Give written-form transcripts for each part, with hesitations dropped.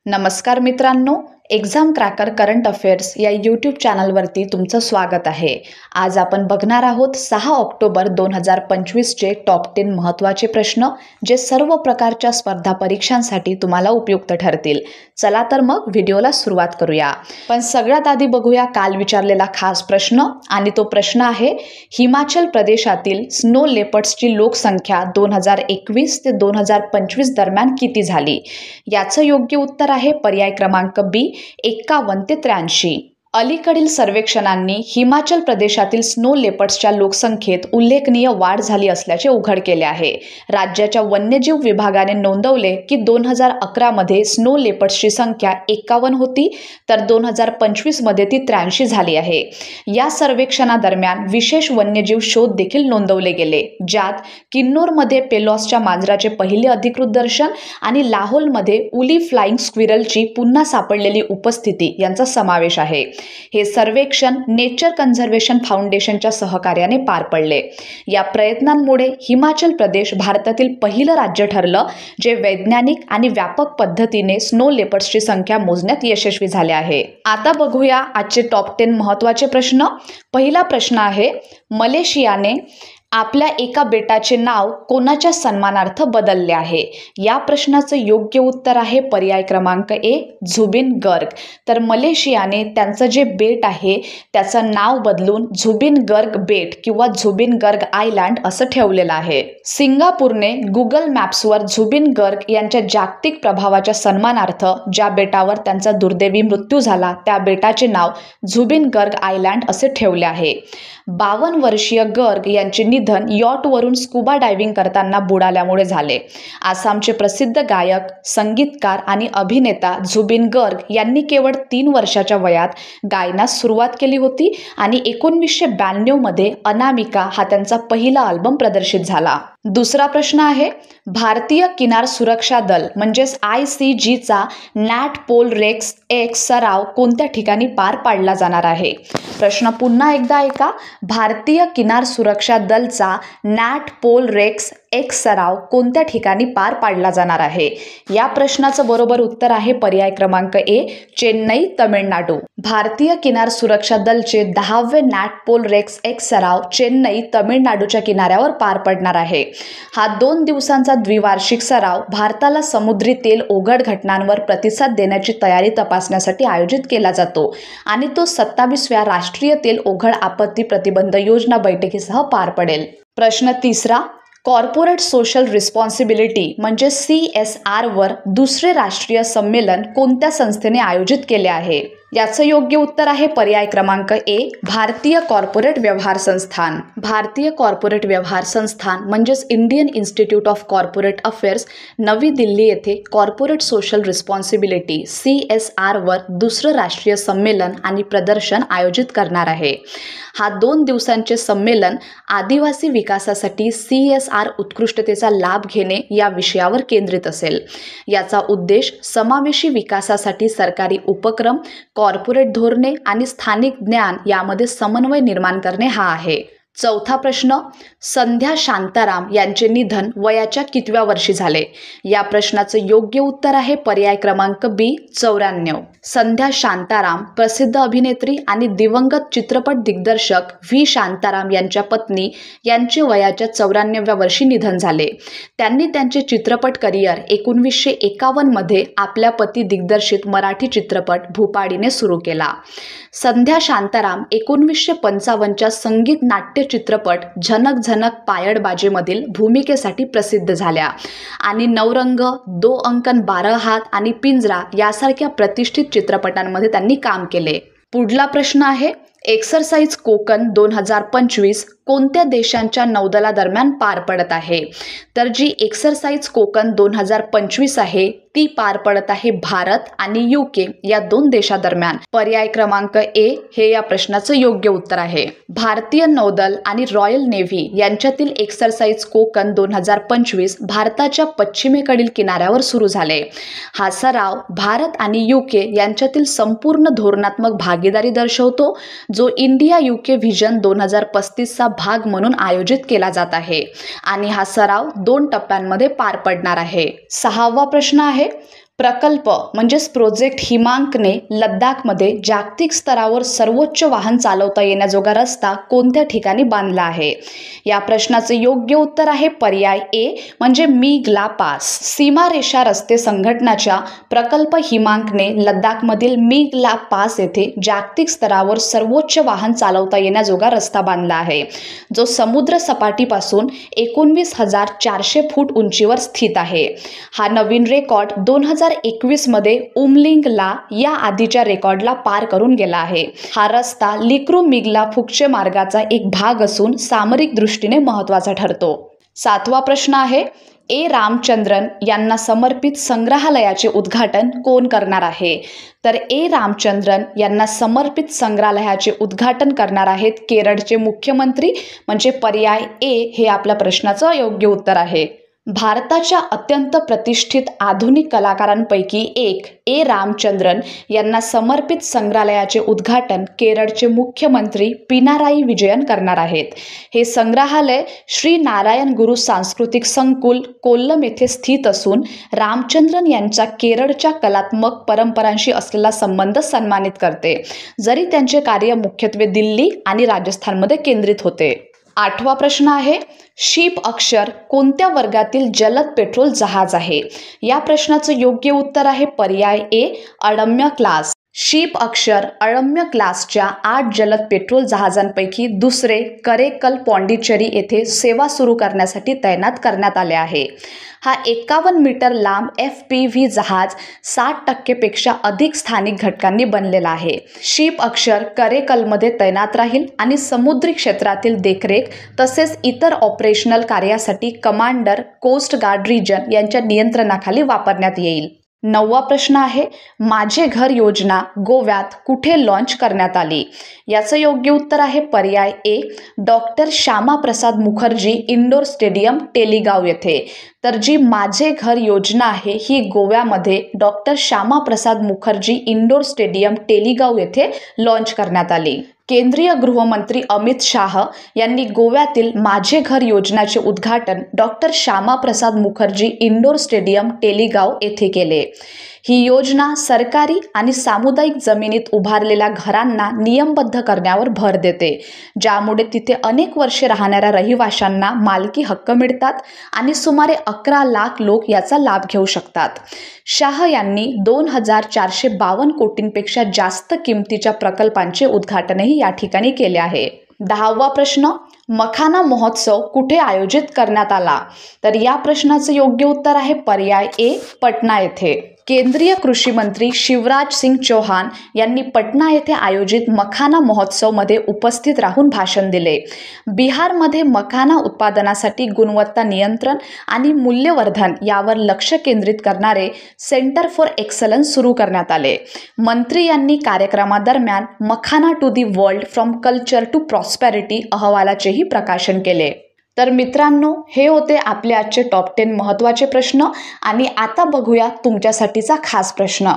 नमस्कार मित्रांनो, exam cracker current affairs या यूट्यूब चॅनलवरती तुमचं स्वागत आहे. आज आपण बघणार आहोत 6 ऑक्टोबर 2025चे टॉप 10 महत्त्वाचे प्रश्न, जे सर्व प्रकारच्या स्पर्धा परीक्षांसाठी तुम्हाला उपयुक्त ठरतील. चला तर मग व्हिडिओला सुरुवात करूया. पण सगळ्यात आधी बघूया काल विचारलेला खास प्रश्न, आणि तो प्रश्न आहे हिमाचल प्रदेशातील स्नो लेपर्ड्सची लोकसंख्या 2021 ते 2025 दरम्यान किती झाली? याचं योग्य उत्तर आहे पर्याय क्रमांक बी, 51 ते 83. अलीकडील सर्वेक्षणांनी हिमाचल प्रदेशातील स्नो लेपर्ड्सच्या लोकसंख्येत उल्लेखनीय वाढ झाली असल्याचे उघड केले आहे. राज्याच्या वन्यजीव विभागाने नोंदवले की 2011 मध्ये स्नो लेपर्ड्सची संख्या 51 होती, तर 2025 मध्ये ती 83 झाली आहे. या सर्वेक्षणादरम्यान विशेष वन्यजीव शोध देखील नोंदवले गेले, ज्यात किन्नौरमध्ये पेलॉसच्या मांजराचे पहिले अधिकृत दर्शन आणि लाहोलमध्ये उली फ्लाइंग स्क्विरलची पुन्हा सापडलेली उपस्थिती यांचा समावेश आहे. हे सर्वेक्षण नेचर कन्झर्वेशन फाउंडेशनच्या सहकार्याने पार पडले. या प्रयत्नांमुळे हिमाचल प्रदेश भारतातील पहिलं राज्य ठरलं जे वैज्ञानिक आणि व्यापक पद्धतीने स्नो लेपर्ड्सची संख्या मोजण्यात यशस्वी झाले आहे. आता बघूया आजचे टॉप 10 महत्त्वाचे प्रश्न. पहिला प्रश्न आहे, मलेशियाने आपल्या एका बेटाचे नाव कोणाच्या सन्मानार्थ बदलले आहे? या प्रश्नाचं योग्य उत्तर आहे पर्याय क्रमांक ए, झुबिन गर्ग. तर मलेशियाने त्यांचं जे बेट आहे त्याचं नाव बदलून झुबिन गर्ग बेट किंवा झुबिन गर्ग आयलँड असं ठेवलेलं आहे. सिंगापूरने गुगल मॅप्सवर झुबिन गर्ग यांच्या जागतिक प्रभावाच्या सन्मानार्थ ज्या बेटावर त्यांचा दुर्दैवी मृत्यू झाला त्या बेटाचे नाव झुबिन गर्ग आयलँड असे ठेवले आहे. 52 वर्षीय गर्ग यांचे निधन यॉटवरून स्कुबा डायव्हिंग करताना बुडाल्यामुळे झाले. आसामचे प्रसिद्ध गायक, संगीतकार आणि अभिनेता झुबिन गर्ग यांनी केवळ 3 वर्षाच्या वयात गायनास सुरुवात केली होती आणि 1992 मध्ये अनामिका हा त्यांचा पहिला अल्बम प्रदर्शित झाला. दुसरा प्रश्न आहे, भारतीय किनार सुरक्षा दल म्हणजेच ICGचा नॅट पोल रेक्स एक्स सराव कोणत्या ठिकाणी पार पाडला जाणार आहे? प्रश्न पुन्हा एकदा ऐका. भारतीय किनार सुरक्षा दलचा नॅट पोल रेक्स एक्स सराव कोणत्या ठिकाणी पार पाडला जाणार आहे? या प्रश्नाचं बरोबर उत्तर आहे पर्याय क्रमांक ए, चेन्नई, तमिळनाडू. भारतीय किनार सुरक्षा दलचे 10वे नॅट पोल रेक्स एक्स सराव चेन्नई, तमिळनाडूच्या किनाऱ्यावर पार पडणार आहे. हा 2 दिवसांचा द्विवार्षिक सराव भारताला समुद्री तेल ओघळ घटनांवर प्रतिसाद देण्याची तयारी तपासण्यासाठी आयोजित केला जातो आणि तो 27व्या राष्ट्रीय तेल ओघळ आपत्ती प्रतिबंध योजना बैठकीसह पार पडेल. प्रश्न तिसरा, कॉर्पोरेट सोशल रिस्पॉन्सिबिलिटी म्हणजे CSR वर दुसरे राष्ट्रीय संमेलन कोणत्या संस्थेने आयोजित केले आहे? याचं योग्य उत्तर आहे पर्याय क्रमांक ए, भारतीय कॉर्पोरेट व्यवहार संस्थान. भारतीय कॉर्पोरेट व्यवहार संस्थान म्हणजेच Indian institute of corporate affairs नवी दिल्ली येथे कॉर्पोरेट सोशल रिस्पॉन्सिबिलिटी CSR वर दुसरं राष्ट्रीय संमेलन आणि प्रदर्शन आयोजित करणार आहे. हा 2 दिवसांचे संमेलन आदिवासी विकासासाठी CSR उत्कृष्टतेचा लाभ घेणे या विषयावर केंद्रित असेल. याचा उद्देश समावेशी विकासासाठी सरकारी उपक्रम, कॉर्पोरेट धोरणे आणि स्थानिक ज्ञान यामध्ये समन्वय निर्माण करणे हा आहे. चौथा प्रश्न, संध्या शांताराम यांचे निधन वयाच्या कितव्या वर्षी झाले? या प्रश्नाचं योग्य उत्तर आहे पर्याय क्रमांक बी, 94. संध्या शांताराम प्रसिद्ध अभिनेत्री आणि दिवंगत चित्रपट दिग्दर्शक व्ही शांताराम यांच्या पत्नी यांचे वयाच्या 94व्या वर्षी निधन झाले. त्यांनी त्यांचे चित्रपट करिअर 1951 मध्ये आपल्या पती दिग्दर्शित मराठी चित्रपट भूपाळीने सुरू केला. संध्या शांताराम 1955च्या संगीत नाट्य चित्रपट झनक झनक पायडबाजीमधील भूमिकेसाठी प्रसिद्ध झाल्या आणि नवरंग, 2 अंकन 12 हात आणि पिंजरा यासारख्या प्रतिष्ठित चित्रपटांमध्ये त्यांनी काम केले. पुढला प्रश्न आहे, एक्सरसाइज कोकण 2025 कोणत्या देशांच्या नौदलादरम्यान पार पडत आहे? तर जी एक्सरसाइज कोकण 2025 आहे ती पार पडत आहे भारत आणि UK या 2 देशादरम्यान. पर्याय क्रमांक ए हे या प्रश्नाचं योग्य उत्तर आहे. भारतीय नौदल आणि रॉयल नेव्ही यांच्यातील एक्सरसाइज कोकण 2025 भारताच्या पश्चिमेकडील किनाऱ्यावर सुरू झाले. हा सराव भारत आणि UK यांच्यातील संपूर्ण धोरणात्मक भागीदारी दर्शवतो, जो इंडिया UK व्हिजन 2035चा भाग म्हणून आयोजित केला जात आहे आणि हा सराव 2 टप्प्यांमध्ये पार पडणार आहे. 6वा प्रश्न आहे, प्रकल्प म्हणजेच प्रोजेक्ट हिमांकने लद्दाखमध्ये जागतिक स्तरावर सर्वोच्च वाहन चालवता येण्याजोगा रस्ता कोणत्या ठिकाणी बांधला आहे? या प्रश्नाचे योग्य उत्तर आहे पर्याय ए म्हणजे मीगला पास. सीमारेषा रस्ते संघटनाच्या प्रकल्प हिमांकने लद्दाखमधील मीगला पास येथे जागतिक स्तरावर सर्वोच्च वाहन चालवता येण्याजोगा रस्ता बांधला आहे, जो समुद्र सपाटीपासून 19,400 फूट उंचीवर स्थित आहे. हा नवीन रेकॉर्ड 2021 मध्ये उमलिंगला या आधीच्या रेकॉर्डला पार करून गेला आहे. हा रस्ता लिक्रू मिगला फुकचे मार्गाचा एक भाग असून सामरिक दृष्टीने महत्त्वाचा ठरतो. 7वा प्रश्न आहे, ए रामचंद्रन यांना समर्पित संग्रहालयाचे उद्घाटन कोण करणार आहे? तर ए रामचंद्रन यांना समर्पित संग्रहालयाचे उद्घाटन करणार आहेत केरळचे मुख्यमंत्री, म्हणजे पर्याय ए हे आपल्या प्रश्नाचं योग्य उत्तर आहे. भारताच्या अत्यंत प्रतिष्ठित आधुनिक कलाकारांपैकी एक ए रामचंद्रन यांना समर्पित संग्रहालयाचे उद्घाटन केरळचे मुख्यमंत्री पिनाराई विजयन करणार आहेत. हे संग्रहालय श्री नारायण गुरु सांस्कृतिक संकुल कोल्लम येथे स्थित असून रामचंद्रन यांच्या केरळच्या कलात्मक परंपरांशी असलेला संबंध सन्मानित करते, जरी त्यांचे कार्य मुख्यत्वे दिल्ली आणि राजस्थानमध्ये केंद्रित होते. 8वा प्रश्न आहे, शिप अक्षर कोणत्या वर्गातील जलद पेट्रोल जहाज आहे? या प्रश्नाचं योग्य उत्तर आहे पर्याय ए अडम्य क्लास. शिप अक्षर अडम्य क्लासच्या 8 जलद पेट्रोल जहाजांपैकी दुसरे करेकल पॉंडिचेरी येथे सेवा सुरू करण्यासाठी तैनात करण्यात आले आहे. हा 51 मीटर लांब FPV जहाज 60% पेक्षा अधिक स्थानिक घटकांनी बनलेला आहे. शिप अक्षर करेकलमध्ये तैनात राहील आणि समुद्री क्षेत्रातील देखरेख तसेच इतर ऑपरेशनल कार्यासाठी कमांडर कोस्ट गार्ड रिजन यांच्या नियंत्रणाखाली वापरण्यात येईल. 9वा प्रश्न आहे, माझे घर योजना गोव्यात कुठे लॉन्च करण्यात आली? याचं योग्य उत्तर आहे पर्याय A doctor Shyamaprasad Mukherjee indoor stadium Taleigao येथे. तर जी माझे घर योजना आहे ही गोव्यामध्ये doctor Shyamaprasad Mukherjee indoor stadium Taleigao येथे लॉन्च करण्यात आली. केंद्रीय गृहमंत्री अमित शाह यांनी गोव्यातील माझे घर योजनेचे उद्घाटन doctor Shyamaprasad Mukherjee indoor stadium Taleigao येथे केले. ही योजना सरकारी आणि सामुदायिक जमिनीत उभारलेल्या घरांना नियमबद्ध करण्यावर भर देते, ज्यामुळे तिथे अनेक वर्षे राहणाऱ्या रहिवाशांना मालकी हक्क मिळतात आणि सुमारे 11 लाख लोक याचा लाभ घेऊ शकतात. शाह यांनी 2,452 कोटींपेक्षा जास्त किमतीच्या प्रकल्पांचे उद्घाटनही या ठिकाणी केले आहे. 10वा प्रश्न, मखाना महोत्सव कुठे आयोजित करण्यात आला? तर या प्रश्नाचं योग्य उत्तर आहे पर्याय ए पटना येथे. केंद्रीय कृषी मंत्री शिवराज सिंग चौहान यांनी पटना येथे आयोजित मखाना महोत्सवमध्ये उपस्थित राहून भाषण दिले. बिहारमध्ये मखाना उत्पादनासाठी गुणवत्ता नियंत्रण आणि मूल्यवर्धन यावर लक्ष केंद्रित करणारे सेंटर फॉर एक्सलन्स सुरू करण्यात आले. मंत्री यांनी कार्यक्रमादरम्यान makhana to the world from culture to prosperity अहवालाचेही प्रकाशन केले. तर मित्रांनो, हे होते आपले आजचे टॉप 10 महत्त्वाचे प्रश्न. आणि आता बघूया तुमच्यासाठीचा खास प्रश्न.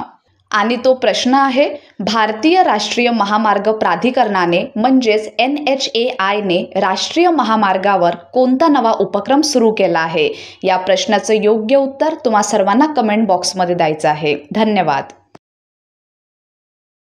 आणि तो प्रश्न आहे, भारतीय राष्ट्रीय महामार्ग प्राधिकरणाने म्हणजेच NHAI राष्ट्रीय महामार्गावर कोणता नवा उपक्रम सुरू केला आहे? या प्रश्नाचं योग्य उत्तर तुम्हा सर्वांना कमेंट बॉक्समध्ये द्यायचं आहे. धन्यवाद.